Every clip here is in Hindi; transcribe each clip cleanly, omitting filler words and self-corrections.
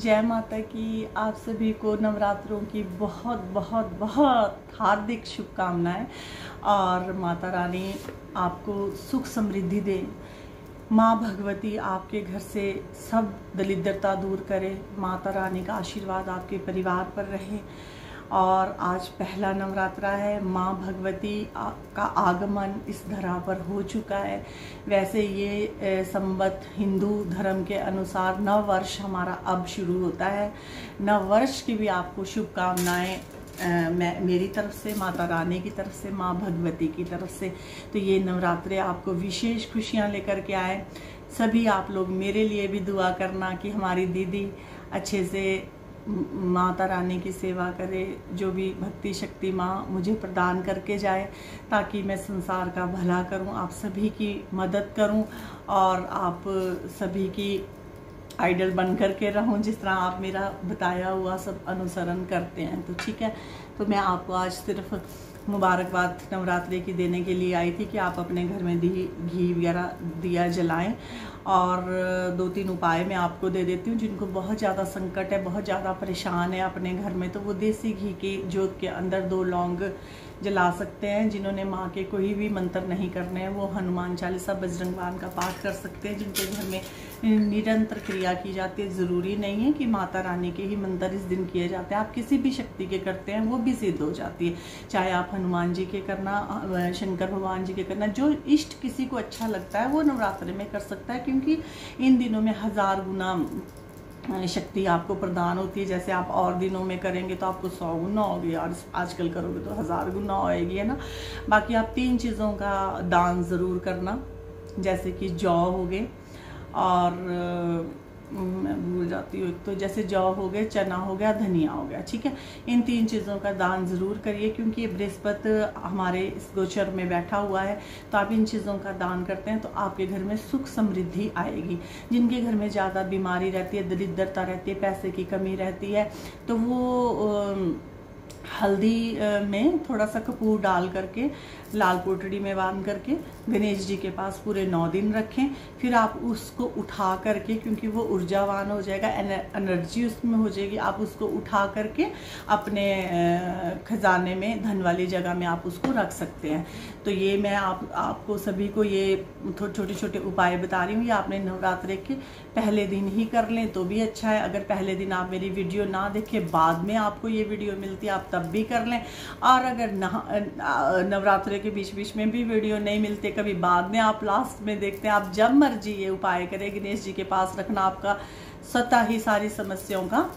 जय माता की। आप सभी को नवरात्रों की बहुत बहुत बहुत हार्दिक शुभकामनाएं और माता रानी आपको सुख समृद्धि दे। माँ भगवती आपके घर से सब दरिद्रता दूर करे। माता रानी का आशीर्वाद आपके परिवार पर रहे। और आज पहला नवरात्रा है। माँ भगवती का आगमन इस धरा पर हो चुका है। वैसे ये संवत हिंदू धर्म के अनुसार नव वर्ष हमारा अब शुरू होता है। नव वर्ष की भी आपको शुभकामनाएं मेरी तरफ से, माता रानी की तरफ से, माँ भगवती की तरफ से। तो ये नवरात्रे आपको विशेष खुशियाँ लेकर के आए। सभी आप लोग मेरे लिए भी दुआ करना कि हमारी दीदी अच्छे से माता रानी की सेवा करे, जो भी भक्ति शक्ति माँ मुझे प्रदान करके जाए, ताकि मैं संसार का भला करूं, आप सभी की मदद करूं और आप सभी की आइडल बन करके रहूं, जिस तरह आप मेरा बताया हुआ सब अनुसरण करते हैं। तो ठीक है, तो मैं आपको आज सिर्फ मुबारकबाद नवरात्रि की देने के लिए आई थी कि आप अपने घर में घी वगैरह दिया जलाएं। और 2-3 उपाय मैं आपको दे देती हूँ। जिनको बहुत ज़्यादा संकट है, बहुत ज़्यादा परेशान है अपने घर में, तो वो देसी घी की जोत के अंदर 2 लौंग जला सकते हैं। जिन्होंने माँ के कोई भी मंत्र नहीं करने हैं वो हनुमान चालीसा, बजरंग बाण का पाठ कर सकते हैं। जिनके घर में निरंतर क्रिया की जाती है, ज़रूरी नहीं है कि माता रानी के ही मंत्र इस दिन किए जाते हैं। आप किसी भी शक्ति के करते हैं वो भी सिद्ध हो जाती है। चाहे आप हनुमान जी के करना, शंकर भगवान जी के करना, जो इष्ट किसी को अच्छा लगता है वो नवरात्रि में कर सकता है, क्योंकि इन दिनों में 1000 गुना शक्ति आपको प्रदान होती है। जैसे आप और दिनों में करेंगे तो आपको 100 गुना होगी, और आजकल करोगे तो 1000 गुना होएगी, है ना। बाकी आप 3 चीज़ों का दान ज़रूर करना, जैसे कि जौ हो गए, और मैं भूल जाती हूँ, एक तो जैसे जौ हो गए, चना हो गया, धनिया हो गया, ठीक है। इन 3 चीज़ों का दान ज़रूर करिए, क्योंकि बृहस्पति हमारे इस गोचर में बैठा हुआ है। तो आप इन चीज़ों का दान करते हैं तो आपके घर में सुख समृद्धि आएगी। जिनके घर में ज़्यादा बीमारी रहती है, दरिद्रता रहती है, पैसे की कमी रहती है, तो वो हल्दी में थोड़ा सा कपूर डाल करके लाल पोटड़ी में बांध करके गणेश जी के पास पूरे 9 दिन रखें। फिर आप उसको उठा करके, क्योंकि वो ऊर्जावान हो जाएगा, एनर्जी उसमें हो जाएगी, आप उसको उठा करके अपने खजाने में, धन वाली जगह में आप उसको रख सकते हैं। तो ये मैं आपको सभी को ये छोटे छोटे उपाय बता रही हूँ। ये आपने नवरात्रे के पहले दिन ही कर लें तो भी अच्छा है। अगर पहले दिन आप मेरी वीडियो ना देखें, बाद में आपको ये वीडियो मिलती है, आप तब भी कर लें। और अगर नवरात्रे के बीच बीच में भी वीडियो नहीं मिलते, कभी बाद में आप लास्ट में देखते हैं, आप जब मर्जी ये उपाय करें, गणेश जी के पास रखना, आपका स्वतः ही सारी समस्याओं का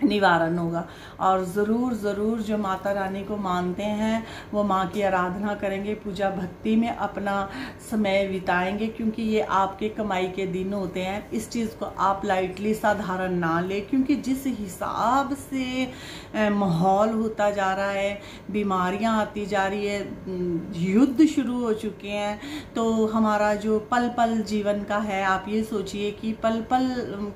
निवारण होगा। और ज़रूर ज़रूर जो माता रानी को मानते हैं वो माँ की आराधना करेंगे, पूजा भक्ति में अपना समय बिताएंगे, क्योंकि ये आपके कमाई के दिन होते हैं। इस चीज़ को आप लाइटली साधारण ना ले, क्योंकि जिस हिसाब से माहौल होता जा रहा है, बीमारियां आती जा रही है, युद्ध शुरू हो चुके हैं, तो हमारा जो पल पल जीवन का है, आप ये सोचिए कि पल पल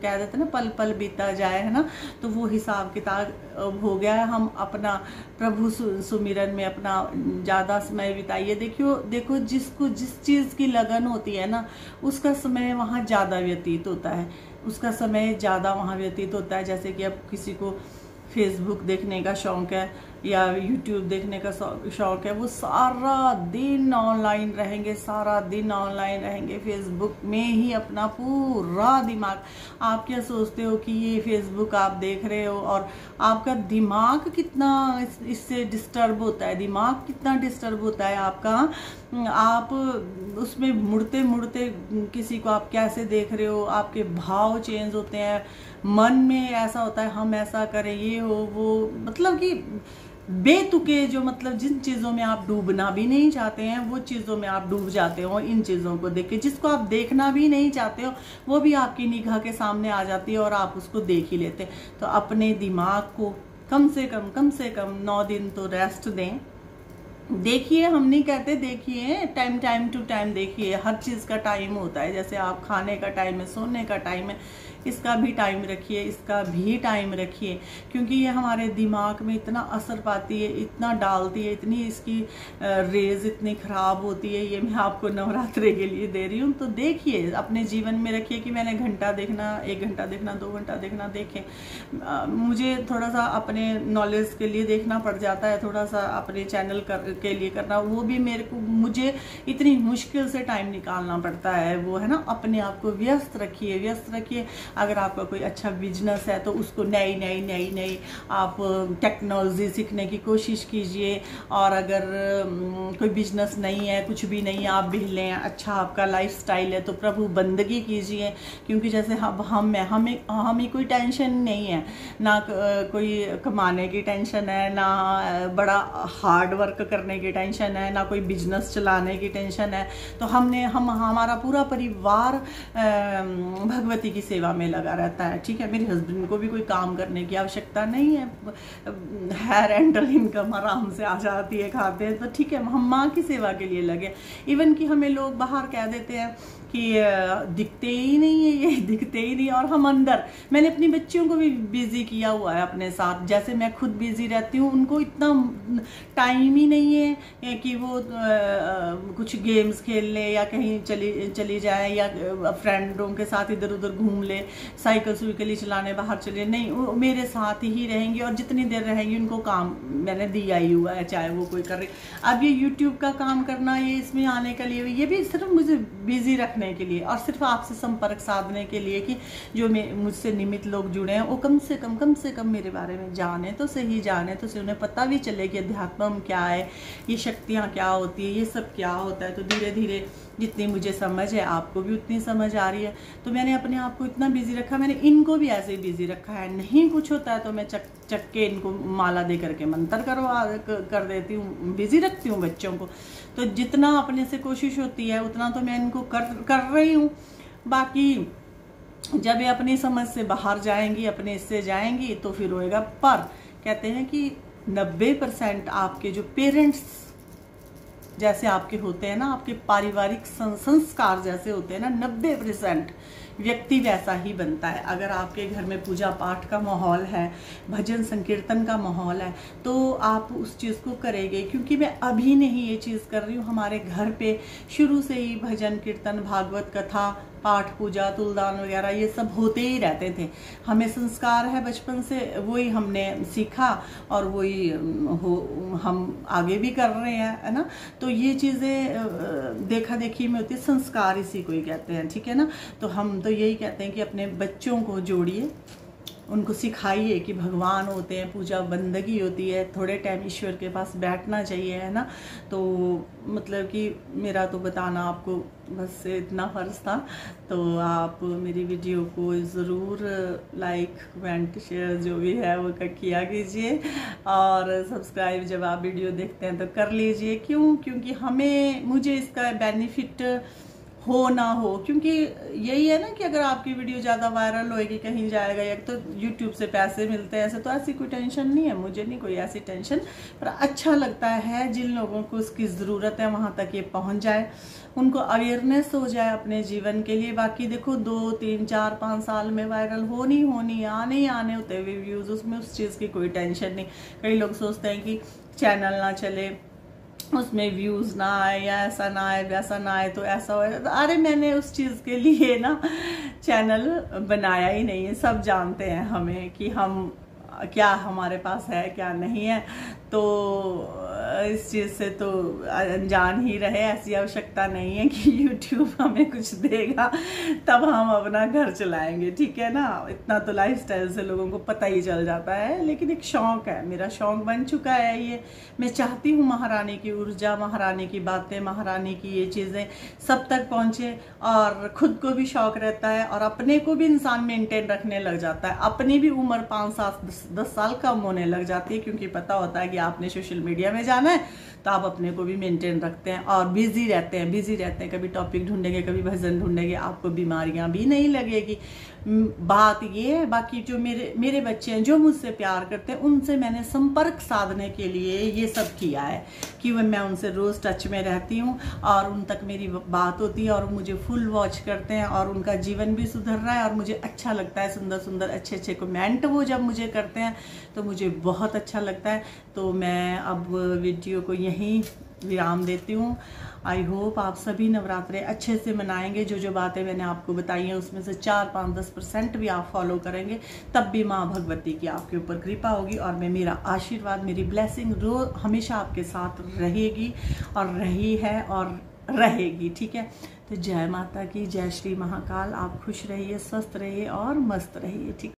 कह देते हैं ना, पल पल बीता जाए, है ना। तो वो हिसाब किताब हो गया है। हम अपना प्रभु सुमिरन में अपना ज़्यादा समय बिताइए। देखो जिसको जिस चीज़ की लगन होती है ना, उसका समय वहाँ ज़्यादा व्यतीत होता है, उसका समय ज़्यादा वहाँ व्यतीत होता है। जैसे कि अब किसी को फेसबुक देखने का शौक़ है या यूट्यूब देखने का शौक़ है, वो सारा दिन ऑनलाइन रहेंगे, सारा दिन ऑनलाइन रहेंगे, फेसबुक में ही अपना पूरा दिमाग। आप क्या सोचते हो कि ये फेसबुक आप देख रहे हो और आपका दिमाग कितना इससे डिस्टर्ब होता है, दिमाग कितना डिस्टर्ब होता है आपका। आप उसमें मुड़ते मुड़ते किसी को आप कैसे देख रहे हो, आपके भाव चेंज होते हैं, मन में ऐसा होता है हम ऐसा करें, ये हो वो, मतलब कि बेतुके जो, मतलब जिन चीज़ों में आप डूबना भी नहीं चाहते हैं वो चीज़ों में आप डूब जाते हो इन चीज़ों को देख के। जिसको आप देखना भी नहीं चाहते हो वो भी आपकी निगाह के सामने आ जाती है और आप उसको देख ही लेते। तो अपने दिमाग को कम से कम 9 दिन तो रेस्ट दें। देखिए, हम नहीं कहते, देखिए टाइम टू टाइम देखिए। हर चीज़ का टाइम होता है, जैसे आप खाने का टाइम है, सोने का टाइम है, इसका भी टाइम रखिए, इसका भी टाइम रखिए, क्योंकि ये हमारे दिमाग में इतना असर पाती है, इतना डालती है, इतनी इसकी रेज इतनी खराब होती है। ये मैं आपको नवरात्रे के लिए दे रही हूँ, तो देखिए अपने जीवन में रखिए कि मैंने घंटा देखना, 1 घंटा देखना, 2 घंटा देखना। देखें, मुझे थोड़ा सा अपने नॉलेज के लिए देखना पड़ जाता है, थोड़ा सा अपने चैनल के लिए करना, वो भी मुझे इतनी मुश्किल से टाइम निकालना पड़ता है। वो है ना, अपने आप को व्यस्त रखिए, व्यस्त रखिए। अगर आपका कोई अच्छा बिजनेस है तो उसको नई नई नई नई आप टेक्नोलॉजी सीखने की कोशिश कीजिए। और अगर कोई बिजनेस नहीं है, कुछ भी नहीं है, आप भी लें, अच्छा आपका लाइफस्टाइल है, तो प्रभु बंदगी कीजिए। क्योंकि जैसे हमें कोई टेंशन नहीं है, ना कोई कमाने की टेंशन है, ना बड़ा हार्ड वर्क करने की टेंशन है, ना कोई बिजनेस चलाने की टेंशन है। तो हमारा पूरा परिवार भगवती की सेवा में लगा रहता है। ठीक है, मेरे हस्बैंड को भी कोई काम करने की आवश्यकता नहीं है, है रेंटल इनकम आराम से आ जाती है, खाते हैं, तो ठीक है, हम माँ की सेवा के लिए लगे। इवन कि हमें लोग बाहर कह देते हैं कि दिखते ही नहीं है, ये दिखते ही नहीं, और हम अंदर। मैंने अपनी बच्चियों को भी बिजी किया हुआ है अपने साथ, जैसे मैं खुद बिजी रहती हूँ, उनको इतना टाइम ही नहीं है कि वो कुछ गेम्स खेल ले या कहीं चली जाए या फ्रेंडों के साथ इधर उधर घूम ले, साइकिल सुइकल चलाने बाहर चले, नहीं, वो मेरे साथ ही रहेंगी। और जितनी देर रहेंगी उनको काम मैंने दिया ही हुआ है, चाहे वो कोई कर रही। अब ये यूट्यूब का काम करना, ये इसमें आने के लिए, ये भी सिर्फ मुझे बिजी रखने के लिए और सिर्फ आपसे संपर्क साधने के लिए कि जो मुझसे निमित्त लोग जुड़े हैं वो कम से कम मेरे बारे में जाने तो सही, उन्हें पता भी चले कि अध्यात्म क्या है, ये शक्तियाँ क्या होती है, ये सब क्या होता है। तो धीरे धीरे जितनी मुझे समझ है आपको भी उतनी समझ आ रही है। तो मैंने अपने आप को इतना बिजी रखा, मैंने इनको भी ऐसे ही बिजी रखा है। नहीं कुछ होता है तो मैं चक के इनको माला दे करके मंत्र कर देती हूँ, बिजी रखती हूँ बच्चों को। तो जितना अपने से कोशिश होती है उतना तो मैं इनको कर रही हूँ। बाकी जब ये अपनी समझ से बाहर जाएंगी, अपने इससे जाएंगी, तो फिर होएगा। पर कहते हैं कि 90% आपके जो पेरेंट्स जैसे आपके होते हैं ना, आपके पारिवारिक संस्कार जैसे होते हैं ना, 90% व्यक्ति वैसा ही बनता है। अगर आपके घर में पूजा पाठ का माहौल है, भजन संकीर्तन का माहौल है, तो आप उस चीज़ को करेंगे। क्योंकि मैं अभी नहीं ये चीज़ कर रही हूँ, हमारे घर पे शुरू से ही भजन कीर्तन, भागवत कथा, पाठ पूजा, तुलदान वगैरह ये सब होते ही रहते थे। हमें संस्कार है बचपन से, वही हमने सीखा और वही हम आगे भी कर रहे हैं, है ना। तो ये चीज़ें देखा देखी में होती है, संस्कार इसी को ही कहते हैं, ठीक है ना। तो हम तो यही कहते हैं कि अपने बच्चों को जोड़िए, उनको सिखाइए कि भगवान होते हैं, पूजा बंदगी होती है, थोड़े टाइम ईश्वर के पास बैठना चाहिए, है ना। तो मतलब कि मेरा तो बताना आपको बस इतना फ़र्ज था। तो आप मेरी वीडियो को ज़रूर लाइक कमेंट शेयर जो भी है वो किया कीजिए, और सब्सक्राइब जब आप वीडियो देखते हैं तो कर लीजिए। क्योंकि मुझे इसका बेनिफिट हो ना हो, क्योंकि यही है ना कि अगर आपकी वीडियो ज़्यादा वायरल होएगी, कहीं जाएगा, या तो यूट्यूब से पैसे मिलते हैं ऐसे, तो ऐसी कोई टेंशन नहीं है, मुझे नहीं कोई ऐसी टेंशन। पर अच्छा लगता है जिन लोगों को उसकी ज़रूरत है वहाँ तक ये पहुँच जाए, उनको अवेयरनेस हो जाए अपने जीवन के लिए। बाकी देखो 2, 3, 4, 5 साल में वायरल होनी आने होते हुए व्यूज़, उसमें उस चीज़ की कोई टेंशन नहीं। कई लोग सोचते हैं कि चैनल ना चले, उसमें व्यूज़ ना आए, या ऐसा ना आए, वैसा ना आए, तो ऐसा हो। अरे मैंने उस चीज़ के लिए ना चैनल बनाया ही नहीं है। सब जानते हैं हमें कि हम क्या हमारे पास है क्या नहीं है, तो इस चीज़ से तो अनजान ही रहे। ऐसी आवश्यकता नहीं है कि YouTube हमें कुछ देगा तब हम अपना घर चलाएंगे, ठीक है ना। इतना तो लाइफस्टाइल से लोगों को पता ही चल जाता है। लेकिन एक शौक़ है, मेरा शौक़ बन चुका है ये। मैं चाहती हूँ महारानी की ऊर्जा, महारानी की बातें, महारानी की ये चीज़ें सब तक पहुँचे, और ख़ुद को भी शौक़ रहता है और अपने को भी इंसान मेंटेन रखने लग जाता है। अपनी भी उम्र 5, 7, 10 साल कम होने लग जाती है, क्योंकि पता होता है कि आपने सोशल मीडिया में जाना सिस्टम है, तो आप अपने को भी मेंटेन रखते हैं और बिजी रहते हैं, कभी टॉपिक ढूंढेंगे, कभी भजन ढूंढेंगे, आपको बीमारियां भी नहीं लगेगी। बात ये है, बाकी जो मेरे बच्चे हैं जो मुझसे प्यार करते हैं, उनसे मैंने संपर्क साधने के लिए ये सब किया है कि मैं उनसे रोज़ टच में रहती हूँ और उन तक मेरी बात होती है और मुझे फुल वॉच करते हैं और उनका जीवन भी सुधर रहा है और मुझे अच्छा लगता है। सुंदर सुंदर अच्छे अच्छे कमेंट वो जब मुझे करते हैं तो मुझे बहुत अच्छा लगता है। तो मैं अब वीडियो को यहीं विराम देती हूँ। आई होप आप सभी नवरात्रे अच्छे से मनाएंगे। जो जो बातें मैंने आपको बताई हैं उसमें से 4-5-10% भी आप फॉलो करेंगे, तब भी माँ भगवती की आपके ऊपर कृपा होगी और मेरा आशीर्वाद, मेरी ब्लेसिंग रोज हमेशा आपके साथ रहेगी और रही है और रहेगी। ठीक है, तो जय माता की, जय श्री महाकाल। आप खुश रहिए, स्वस्थ रहिए और मस्त रहिए। ठीक।